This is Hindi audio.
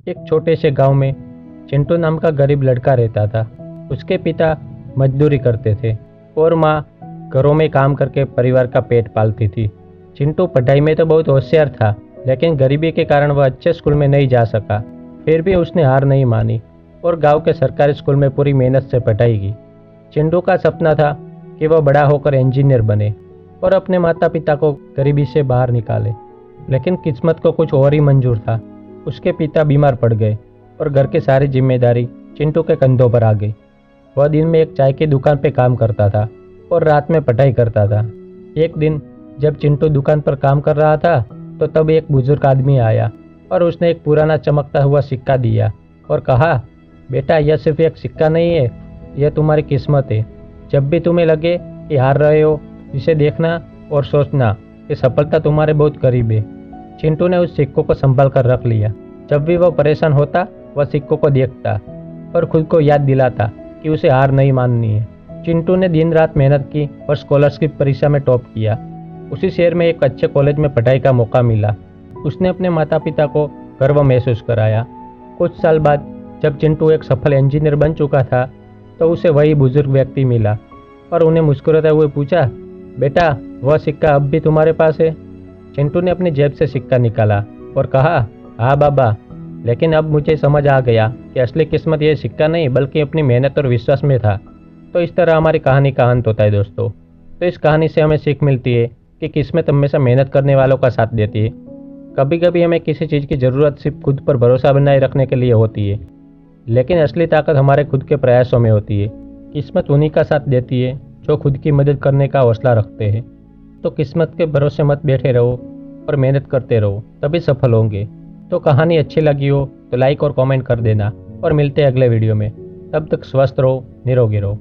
एक छोटे से गांव में चिंटू नाम का गरीब लड़का रहता था। उसके पिता मजदूरी करते थे और माँ घरों में काम करके परिवार का पेट पालती थी। चिंटू पढ़ाई में तो बहुत होशियार था, लेकिन गरीबी के कारण वह अच्छे स्कूल में नहीं जा सका। फिर भी उसने हार नहीं मानी और गांव के सरकारी स्कूल में पूरी मेहनत से पढ़ाई की। चिंटू का सपना था कि वह बड़ा होकर इंजीनियर बने और अपने माता पिता को गरीबी से बाहर निकाले। लेकिन किस्मत को कुछ और ही मंजूर था। उसके पिता बीमार पड़ गए और घर की सारी जिम्मेदारी चिंटू के कंधों पर आ गई। वह दिन में एक चाय की दुकान पर काम करता था और रात में पढ़ाई करता था। एक दिन जब चिंटू दुकान पर काम कर रहा था तो तब एक बुजुर्ग आदमी आया और उसने एक पुराना चमकता हुआ सिक्का दिया और कहा, बेटा, यह सिर्फ एक सिक्का नहीं है, यह तुम्हारी किस्मत है। जब भी तुम्हें लगे कि हार रहे हो, इसे देखना और सोचना कि सफलता तुम्हारे बहुत करीब है। चिंटू ने उस सिक्कों को संभाल कर रख लिया। जब भी वह परेशान होता, वह सिक्कों को देखता और खुद को याद दिलाता कि उसे हार नहीं माननी है। चिंटू ने दिन रात मेहनत की और स्कॉलरशिप परीक्षा में टॉप किया। उसी शहर में एक अच्छे कॉलेज में पढ़ाई का मौका मिला। उसने अपने माता पिता को गर्व महसूस कराया। कुछ साल बाद जब चिंटू एक सफल इंजीनियर बन चुका था तो उसे वही बुजुर्ग व्यक्ति मिला और उन्हें मुस्कुराते हुए पूछा, बेटा, वह सिक्का अब भी तुम्हारे पास है? चिंटू ने अपनी जेब से सिक्का निकाला और कहा, हाँ बाबा, लेकिन अब मुझे समझ आ गया कि असली किस्मत यह सिक्का नहीं बल्कि अपनी मेहनत और विश्वास में था। तो इस तरह हमारी कहानी का अंत होता है दोस्तों। तो इस कहानी से हमें सीख मिलती है कि किस्मत हमेशा मेहनत करने वालों का साथ देती है। कभी कभी हमें किसी चीज़ की ज़रूरत सिर्फ खुद पर भरोसा बनाए रखने के लिए होती है, लेकिन असली ताकत हमारे खुद के प्रयासों में होती है। किस्मत उन्हीं का साथ देती है जो खुद की मदद करने का हौसला रखते हैं। तो किस्मत के भरोसे मत बैठे रहो और मेहनत करते रहो, तभी सफल होंगे। तो कहानी अच्छी लगी हो तो लाइक और कमेंट कर देना और मिलते हैं अगले वीडियो में। तब तक स्वस्थ रहो, निरोगी रहो।